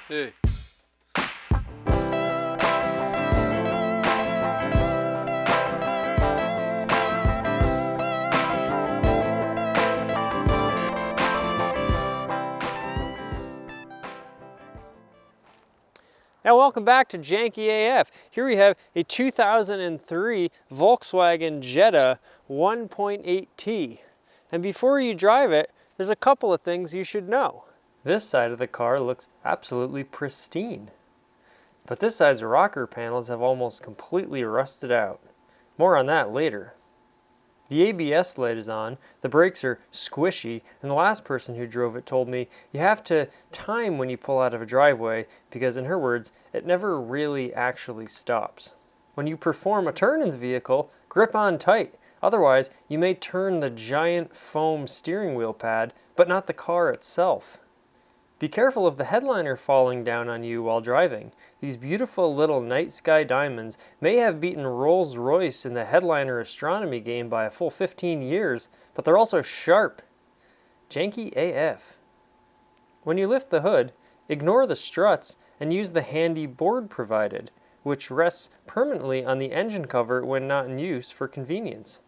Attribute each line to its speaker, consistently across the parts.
Speaker 1: Hey.
Speaker 2: Now welcome back to Janky AF. Here we have a 2003 Volkswagen Jetta 1.8T. And before you drive it, there's a couple of things you should know. This side of the car looks absolutely pristine. But this side's rocker panels have almost completely rusted out. More on that later. The ABS light is on, the brakes are squishy, and the last person who drove it told me you have to time when you pull out of a driveway because, in her words, it never really actually stops. When you perform a turn in the vehicle, grip on tight, otherwise you may turn the giant foam steering wheel pad, but not the car itself. Be careful of the headliner falling down on you while driving. These beautiful little night sky diamonds may have beaten Rolls-Royce in the headliner astronomy game by a full 15 years, but they're also sharp. Janky AF. When you lift the hood, ignore the struts and use the handy board provided, which rests permanently on the engine cover when not in use for convenience.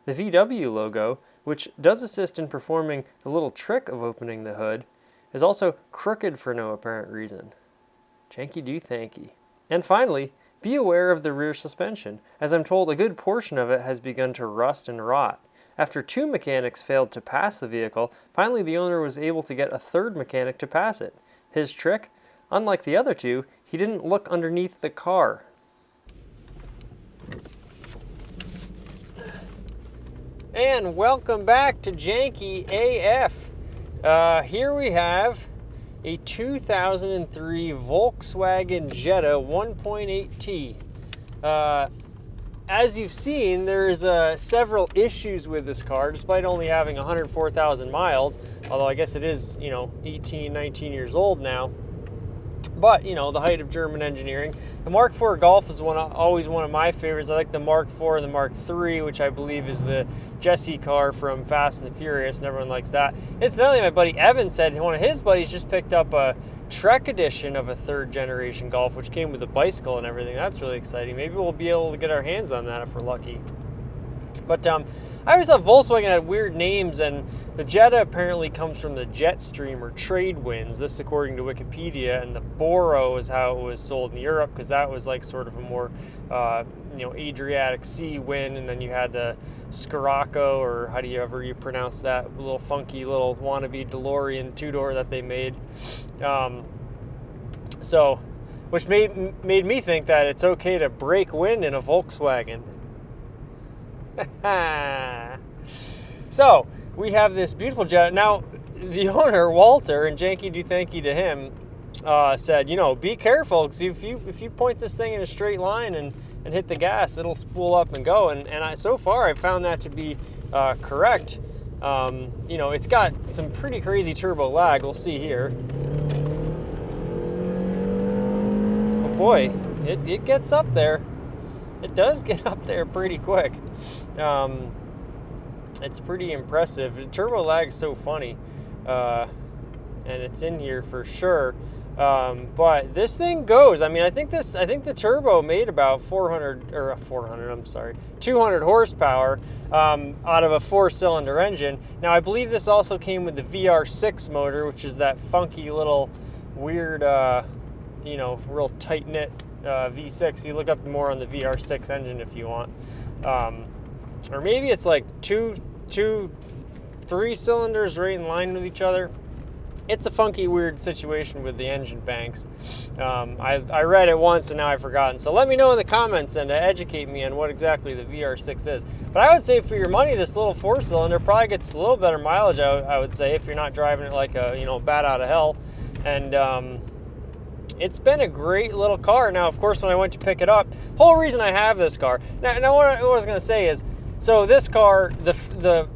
Speaker 2: The VW logo, which does assist in performing the little trick of opening the hood, is also crooked for no apparent reason. Janky do thanky. And finally, be aware of the rear suspension, as I'm told a good portion of it has begun to rust and rot. After 2 mechanics failed to pass the vehicle, finally the owner was able to get a 3rd mechanic to pass it. His trick? Unlike the other 2, he didn't look underneath the car. And welcome back to Janky AF. Here we have a 2003 Volkswagen Jetta 1.8T. As you've seen, there's several issues with this car, despite only having 104,000 miles, although I guess it is, 18, 19 years old now. But, the height of German engineering. The Mark IV Golf is always one of my favorites. I like the Mark IV and the Mark III, which I believe is the Jesse car from Fast and the Furious, and everyone likes that. Incidentally, my buddy Evan said one of his buddies just picked up a Trek edition of a 3rd generation Golf, which came with a bicycle and everything. That's really exciting. Maybe we'll be able to get our hands on that if we're lucky. But I always thought Volkswagen had weird names, and the Jetta apparently comes from the jet stream or trade winds. This according to Wikipedia, and the Boro is how it was sold in Europe, because that was like sort of a more, Adriatic Sea wind, and then you had the Scirocco, or however you pronounce that little funky little wannabe DeLorean 2-door that they made. Which made me think that it's okay to break wind in a Volkswagen. So we have this beautiful Jetta. Now, the owner, Walter, and Janky do thanky to him, said, be careful, because if you point this thing in a straight line and hit the gas, it'll spool up and go. And so far, I've found that to be correct. It's got some pretty crazy turbo lag. We'll see here. Oh boy, it gets up there. It does get up there pretty quick. It's pretty impressive. The turbo lag is so funny, and it's in here for sure. But this thing goes. I think the turbo made about 200 horsepower out of a 4-cylinder engine. Now I believe this also came with the VR6 motor, which is that funky little weird, real tight knit V6. You look up more on the VR6 engine if you want. Or maybe it's like 3 cylinders right in line with each other. It's a funky, weird situation with the engine banks. I read it once and now I've forgotten. So let me know in the comments and educate me on what exactly the VR6 is. But I would say for your money, this little 4-cylinder probably gets a little better mileage, I would say, if you're not driving it like a, bat out of hell. And it's been a great little car. Now, of course, when I went to pick it up, whole reason I have this car. Now what I was going to say is, so this car, the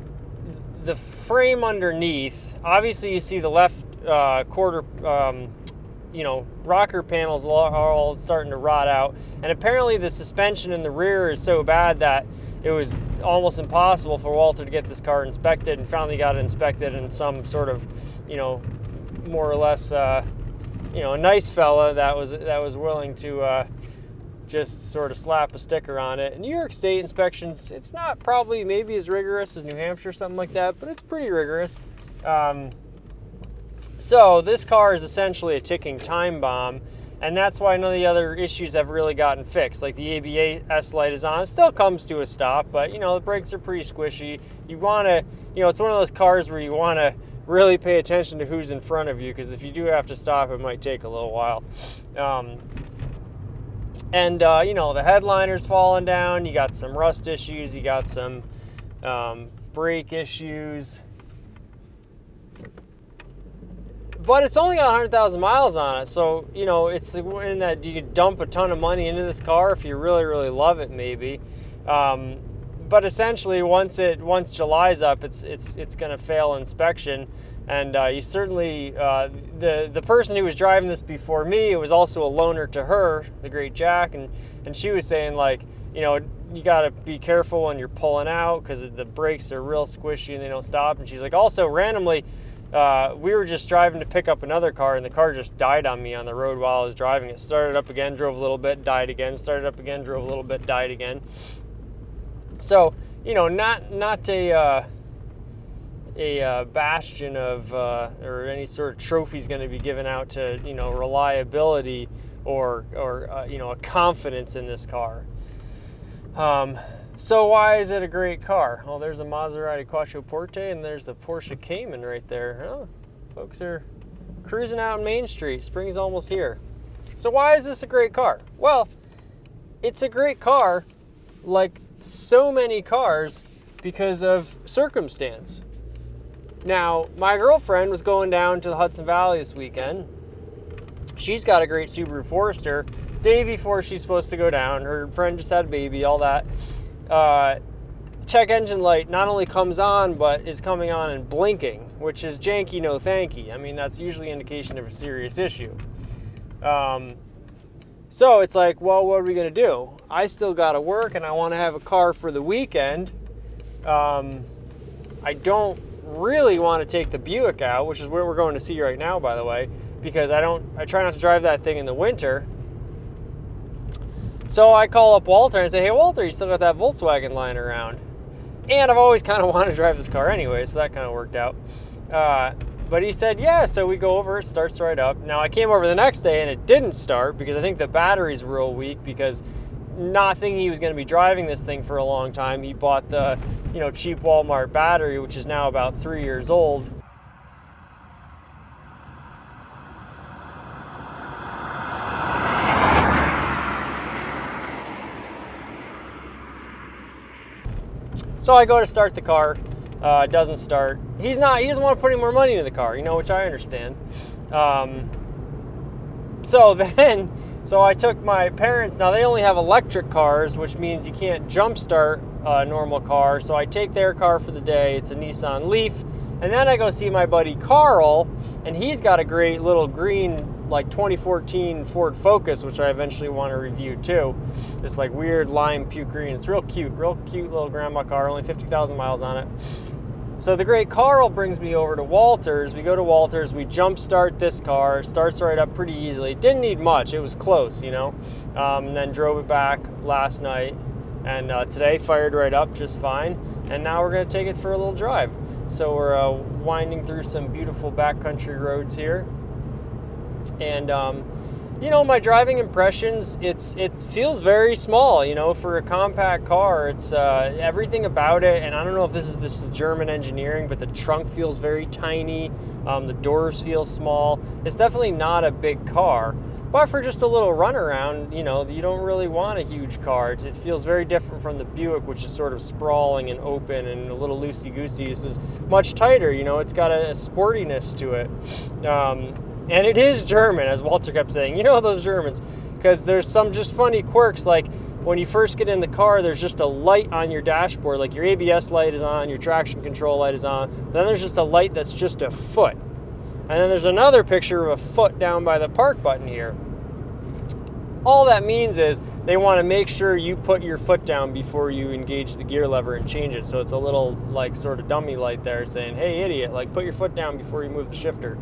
Speaker 2: frame underneath, obviously you see the left quarter, rocker panels are all starting to rot out. And apparently the suspension in the rear is so bad that it was almost impossible for Walter to get this car inspected, and finally got it inspected in some sort of, more or less you know, a nice fella that was willing to just sort of slap a sticker on it. And New York State inspections, it's not probably maybe as rigorous as New Hampshire or something like that, but it's pretty rigorous. So this car is essentially a ticking time bomb, and that's why none of the other issues have really gotten fixed. Like the ABS light is on, it still comes to a stop, but you know, the brakes are pretty squishy. You want to, you know, it's one of those cars where you want to really pay attention to who's in front of you, because if you do have to stop, it might take a little while. You know, the headliner's falling down, you got some rust issues, you got some brake issues. But it's only got 100,000 miles on it, so, you know, it's in that you could dump a ton of money into this car if you really, really love it, maybe. But essentially, once July's up, it's going to fail inspection. And you certainly, the person who was driving this before me, it was also a loaner to her, the great Jack, and she was saying, like, you know, you got to be careful when you're pulling out because the brakes are real squishy and they don't stop. And she's like, also randomly, we were just driving to pick up another car, and the car just died on me on the road while I was driving. It started up again, drove a little bit, died again, started up again, drove a little bit, died again. So, you know, not a bastion of or any sort of trophies going to be given out to, you know, reliability or you know, a confidence in this car. So why is it a great car? Well, there's a Maserati Quattroporte and there's a Porsche Cayman right there. Oh, folks are cruising out Main Street. Spring's almost here. So why is this a great car? Well, it's a great car, like so many cars, because of circumstance. Now, my girlfriend was going down to the Hudson Valley this weekend. She's got a great Subaru Forester. Day before she's supposed to go down, her friend just had a baby, all that. Check engine light not only comes on, but is coming on and blinking, which is janky, no thanky. I mean, that's usually an indication of a serious issue. So it's like, well, what are we going to do? I still got to work, and I want to have a car for the weekend. I don't really want to take the Buick out, which is where we're going to see right now, by the way, because I try not to drive that thing in the winter. So I call up Walter and say, hey, Walter, you still got that Volkswagen lying around? And I've always kind of wanted to drive this car anyway, so that kind of worked out. But he said, yeah, so we go over, it starts right up. Now, I came over the next day and it didn't start because I think the battery's real weak, because not thinking he was going to be driving this thing for a long time, he bought the, you know, cheap Walmart battery, which is now about 3 years old. So I go to start the car, it doesn't start. He doesn't want to put any more money into the car, you know, which I understand. So I took my parents, now they only have electric cars, which means you can't jump start a normal car. So I take their car for the day, it's a Nissan Leaf. And then I go see my buddy Carl, and he's got a great little green, like 2014 Ford Focus, which I eventually want to review too. This like weird lime puke green. It's real cute little grandma car, only 50,000 miles on it. So the great Carl brings me over to Walter's. We go to Walter's, we jump start this car, starts right up pretty easily. Didn't need much, it was close, you know. And then drove it back last night, and today fired right up just fine. And now we're gonna take it for a little drive. So we're winding through some beautiful backcountry roads here. And you know, my driving impressions, it feels very small, you know, for a compact car. It's everything about it, and I don't know if this is German engineering, but the trunk feels very tiny, the doors feel small. It's definitely not a big car, but for just a little runaround, you know, you don't really want a huge car. It feels very different from the Buick, which is sort of sprawling and open and a little loosey-goosey. This is much tighter, you know, it's got a sportiness to it. And it is German, as Walter kept saying. You know those Germans, because there's some just funny quirks, like when you first get in the car, there's just a light on your dashboard, like your ABS light is on, your traction control light is on, then there's just a light that's just a foot. And then there's another picture of a foot down by the park button here. All that means is they want to make sure you put your foot down before you engage the gear lever and change it. So it's a little like sort of dummy light there saying, hey idiot, like put your foot down before you move the shifter.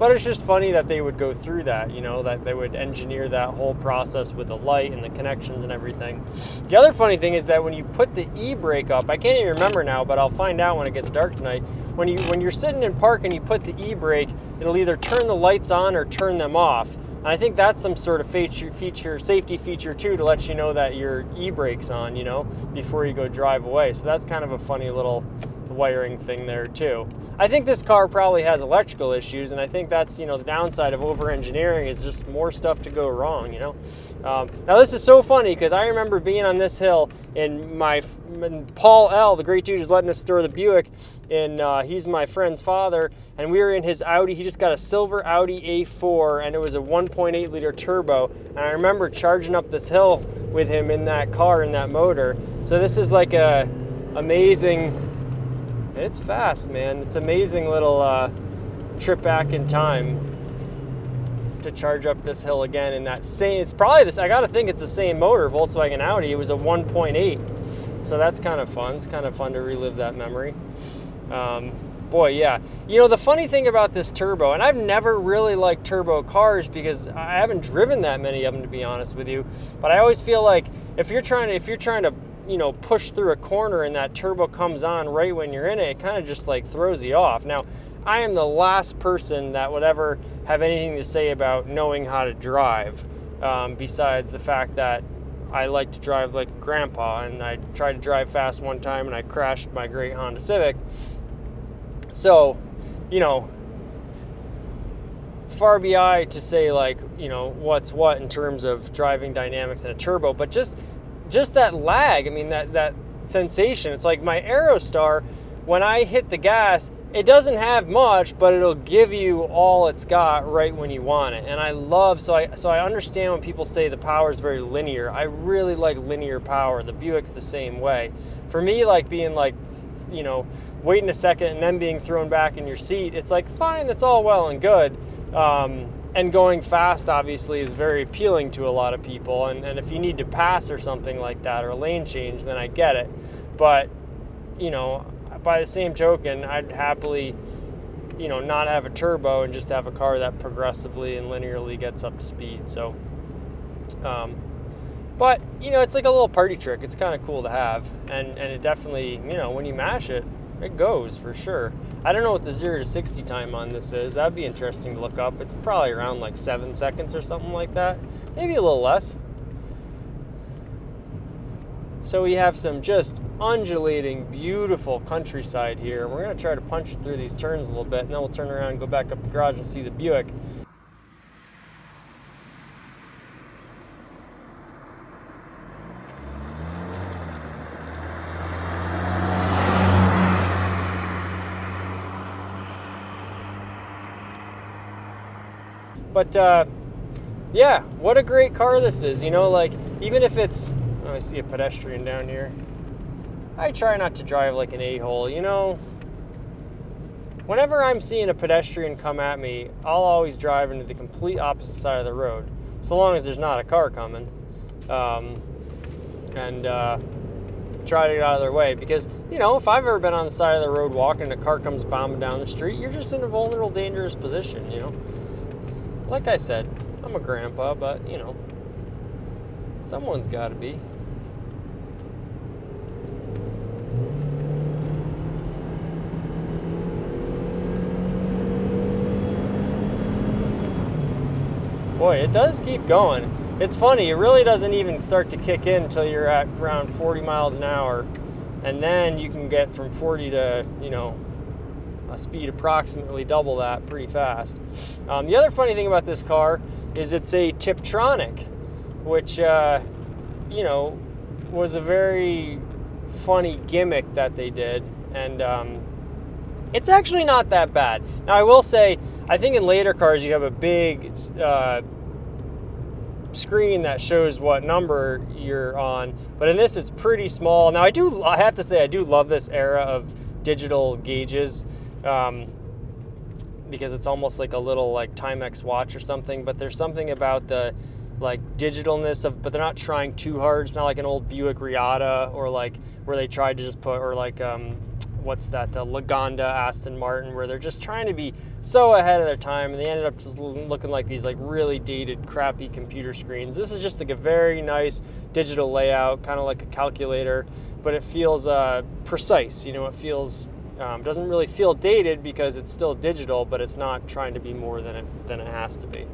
Speaker 2: But it's just funny that they would go through that, you know, that they would engineer that whole process with the light and the connections and everything. The other funny thing is that when you put the e-brake up, I can't even remember now, but I'll find out when it gets dark tonight. When you're sitting in park and you put the e-brake, it'll either turn the lights on or turn them off. And I think that's some sort of safety feature too, to let you know that your e-brake's on, you know, before you go drive away. So that's kind of a funny little wiring thing there too. I think this car probably has electrical issues, and I think that's, you know, the downside of over-engineering is just more stuff to go wrong, you know. Now this is so funny because I remember being on this hill and Paul L., the great dude who's letting us store the Buick, and he's my friend's father, and we were in his Audi. He just got a silver Audi A4, and it was a 1.8 liter turbo, and I remember charging up this hill with him in that car, in that motor. So this is like a amazing, it's fast, man. It's amazing little trip back in time to charge up this hill again in that same, it's probably this, I gotta think it's the same motor, Volkswagen Audi. It was a 1.8. So that's kind of fun. It's kind of fun to relive that memory. Boy, yeah. You know, the funny thing about this turbo, and I've never really liked turbo cars because I haven't driven that many of them, to be honest with you, but I always feel like if you're trying to, you know, push through a corner and that turbo comes on right when you're in it, it kind of just like throws you off. Now, I am the last person that would ever have anything to say about knowing how to drive, besides the fact that I like to drive like a grandpa, and I tried to drive fast one time and I crashed my great Honda Civic. So, you know, far be I to say like, you know, what's what in terms of driving dynamics in a turbo, but just that lag, I mean, that sensation. It's like my Aerostar, when I hit the gas, it doesn't have much, but it'll give you all it's got right when you want it. And I love, so I understand when people say the power is very linear. I really like linear power. The Buick's the same way. For me, like being like, you know, waiting a second and then being thrown back in your seat, it's like, fine, that's all well and good. And going fast, obviously, is very appealing to a lot of people. And if you need to pass or something like that, or a lane change, then I get it. But, you know, by the same token, I'd happily, you know, not have a turbo and just have a car that progressively and linearly gets up to speed. So, but, you know, it's like a little party trick. It's kind of cool to have. And it definitely, you know, when you mash it, it goes for sure. I don't know what the 0 to 60 time on this is. That'd be interesting to look up. It's probably around like 7 seconds or something like that. Maybe a little less. So we have some just undulating, beautiful countryside here. We're going to try to punch it through these turns a little bit, and then we'll turn around and go back up the garage and see the Buick. But yeah, what a great car this is. You know, like, even if it's, oh, I see a pedestrian down here. I try not to drive like an a-hole, you know. Whenever I'm seeing a pedestrian come at me, I'll always drive into the complete opposite side of the road, so long as there's not a car coming, and try to get out of their way. Because, you know, if I've ever been on the side of the road walking and a car comes bombing down the street, you're just in a vulnerable, dangerous position, you know. Like I said, I'm a grandpa, but, you know, someone's got to be. Boy, it does keep going. It's funny, it really doesn't even start to kick in until you're at around 40 miles an hour. And then you can get from 40 to, you know, a speed approximately double that pretty fast. The other funny thing about this car is it's a Tiptronic, which, you know, was a very funny gimmick that they did. And it's actually not that bad. Now, I will say, I think in later cars you have a big screen that shows what number you're on, but in this it's pretty small. Now, I have to say I do love this era of digital gauges, because it's almost like a little like Timex watch or something. But there's something about the like digitalness of, but they're not trying too hard. It's not like an old Buick Riata or like where they tried to just put, or like what's that, Lagonda Aston Martin, where they're just trying to be so ahead of their time, and they ended up just looking like these like really dated, crappy computer screens. This is just like a very nice digital layout, kind of like a calculator, but it feels precise. You know, it feels doesn't really feel dated because it's still digital, but it's not trying to be more than it has to be.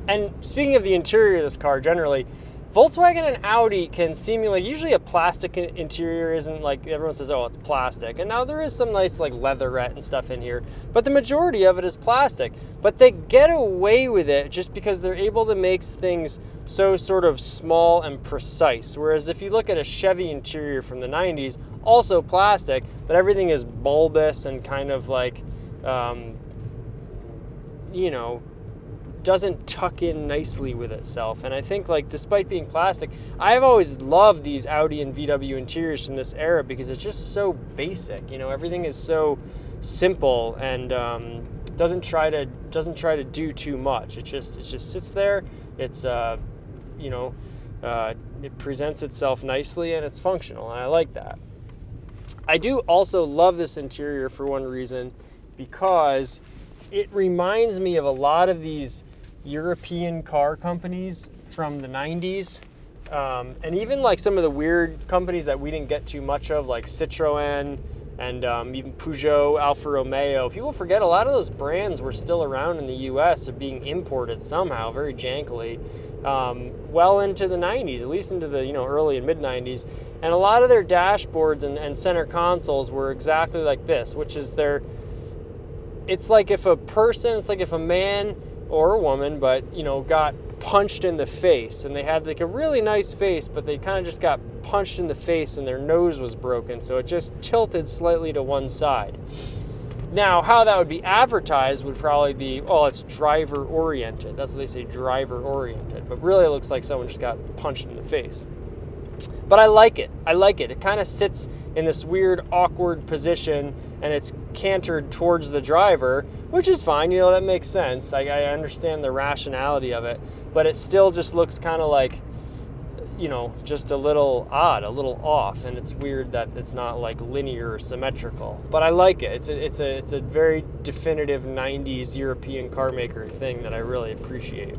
Speaker 2: And speaking of the interior of this car, generally, Volkswagen and Audi can seemingly, usually a plastic interior isn't like, everyone says, oh, it's plastic. And now there is some nice like leatherette and stuff in here, but the majority of it is plastic. But they get away with it just because they're able to make things so sort of small and precise. Whereas if you look at a Chevy interior from the 90s, also plastic, but everything is bulbous and kind of like, you know, doesn't tuck in nicely with itself. And I think, like, despite being plastic, I've always loved these Audi and VW interiors from this era because it's just so basic. You know, everything is so simple and doesn't try to do too much. It just sits there. It's you know, it presents itself nicely and it's functional, and I like that. I do also love this interior for one reason, because it reminds me of a lot of these European car companies from the 90s, and even like some of the weird companies that we didn't get too much of, like Citroën and even Peugeot, Alfa Romeo. People forget a lot of those brands were still around in the US, or being imported somehow, very jankily, well into the 90s, at least into the, you know, early and mid 90s. And a lot of their dashboards and center consoles were exactly like this, which is it's like if a man or a woman, but, you know, got punched in the face, and they had like a really nice face, but they kind of just got punched in the face and their nose was broken, so it just tilted slightly to one side. Now, how that would be advertised would probably be, oh, it's driver oriented. That's what they say, driver oriented, but really it looks like someone just got punched in the face. But I like it. It kind of sits in this weird, awkward position, and it's cantered towards the driver, which is fine. You know, that makes sense. I understand the rationality of it, but it still just looks kind of like, you know, just a little odd, a little off, and it's weird that it's not like linear or symmetrical. But I like it. It's a very definitive 90s European car maker thing that I really appreciate.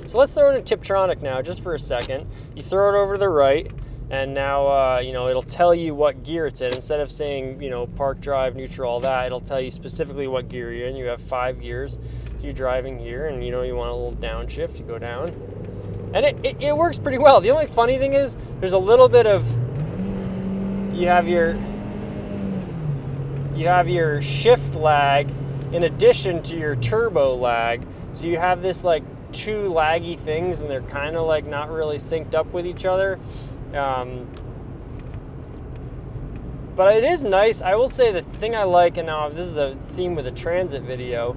Speaker 2: So let's throw in a Tiptronic now, just for a second. You throw it over to the right, and now you know, it'll tell you what gear it's in. Instead of saying, you know, park, drive, neutral, all that, it'll tell you specifically what gear you're in. You have 5 gears. You're driving here, and you know you want a little downshift. You go down, and it works pretty well. The only funny thing is there's a little bit of, you have your shift lag in addition to your turbo lag. So you have this like two laggy things, and they're kind of like not really synced up with each other. But it is nice. I will say the thing I like, and now this is a theme with a transit video,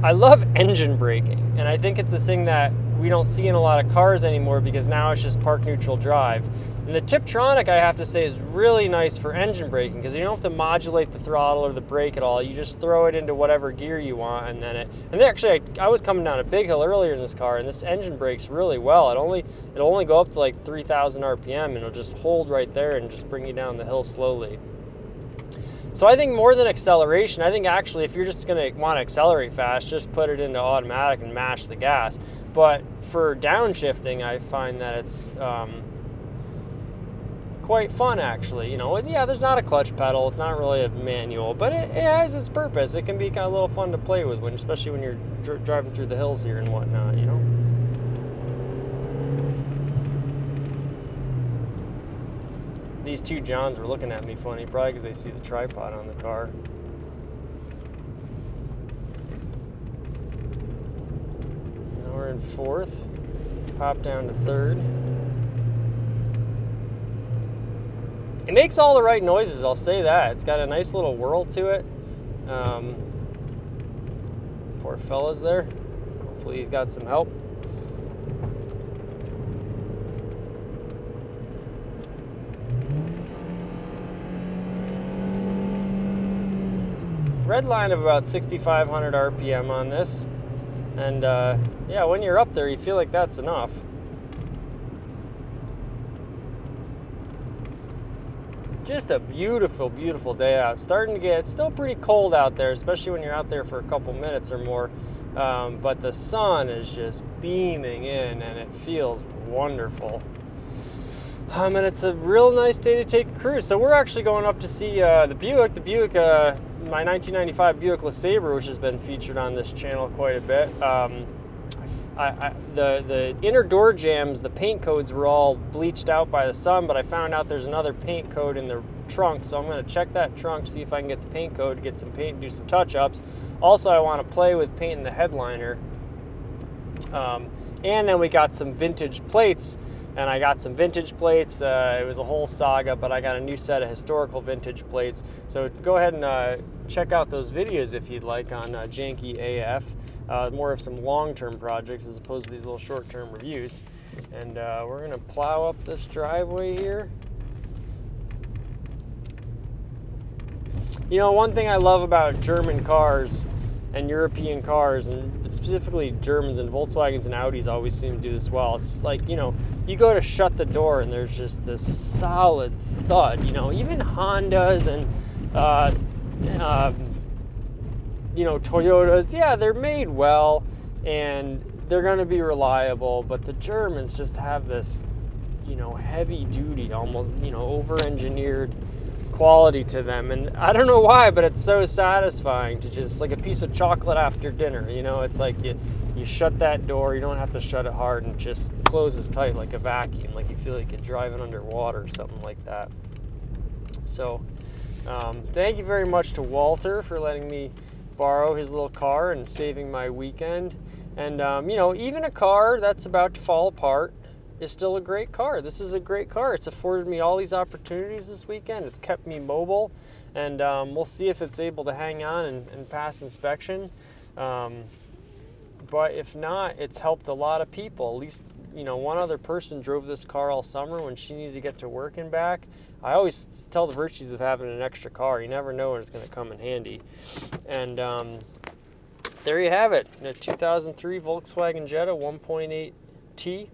Speaker 2: I love engine braking. And I think it's the thing that we don't see in a lot of cars anymore, because now it's just park, neutral, drive. And the Tiptronic, I have to say, is really nice for engine braking, because you don't have to modulate the throttle or the brake at all. You just throw it into whatever gear you want, and then actually, I was coming down a big hill earlier in this car, and this engine brakes really well. It'll only go up to like 3,000 RPM, and it'll just hold right there and just bring you down the hill slowly. So I think more than acceleration, I think actually if you're just going to want to accelerate fast, just put it into automatic and mash the gas. But for downshifting, I find that it's quite fun, actually. You know, yeah, there's not a clutch pedal, it's not really a manual, but it has its purpose. It can be kind of a little fun to play with, especially when you're driving through the hills here and whatnot, you know. These two Johns were looking at me funny, probably because they see the tripod on the car. Now we're in fourth, pop down to third. It makes all the right noises, I'll say that. It's got a nice little whirl to it. Poor fella's there. Hopefully he's got some help. Red line of about 6,500 RPM on this. And yeah, when you're up there, you feel like that's enough. Just a beautiful, beautiful day out. Starting to get, it's still pretty cold out there, especially when you're out there for a couple minutes or more. But the sun is just beaming in and it feels wonderful. And it's a real nice day to take a cruise. So we're actually going up to see the Buick, my 1995 Buick LeSabre, which has been featured on this channel quite a bit. The inner door jambs, the paint codes were all bleached out by the sun, but I found out there's another paint code in the trunk, so I'm going to check that trunk, see if I can get the paint code, get some paint, do some touch-ups. Also, I want to play with painting the headliner. And then we got some vintage plates, and I got some vintage plates. It was a whole saga, but I got a new set of historical vintage plates. So go ahead and check out those videos if you'd like on Janky AF. More of some long-term projects as opposed to these little short-term reviews. And we're gonna plow up this driveway here. You know, one thing I love about German cars and European cars, and specifically Germans and Volkswagens and Audis always seem to do this well. It's just like, you know, you go to shut the door and there's just this solid thud. You know, even Hondas and you know, Toyotas, yeah, they're made well and they're going to be reliable, but the Germans just have this, you know, heavy duty, almost, you know, over-engineered quality to them. And I don't know why, but it's so satisfying to just, like a piece of chocolate after dinner, you know, it's like you shut that door, you don't have to shut it hard, and it just closes tight like a vacuum, like you feel like you're driving underwater or something like that. So thank you very much to Walter for letting me borrow his little car and saving my weekend. And you know, even a car that's about to fall apart is still a great car. This is a great car. It's afforded me all these opportunities this weekend. It's kept me mobile, and we'll see if it's able to hang on and pass inspection. But if not, it's helped a lot of people. At least, you know, one other person drove this car all summer when she needed to get to work and back. I always tell the virtues of having an extra car. You never know when it's going to come in handy. And there you have it, a 2003 Volkswagen Jetta 1.8T.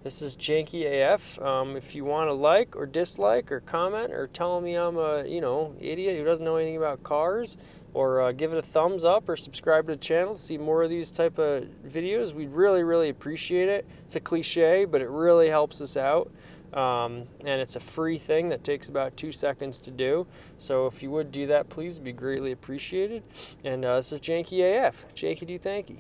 Speaker 2: This is Janky AF. If you want to like or dislike or comment or tell me I'm a, you know, idiot who doesn't know anything about cars, or give it a thumbs up or subscribe to the channel to see more of these type of videos, we'd really, really appreciate it. It's a cliche, but it really helps us out. And it's a free thing that takes about 2 seconds to do. So if you would do that, please, it'd be greatly appreciated. And this is Janky AF. Janky do Thanky.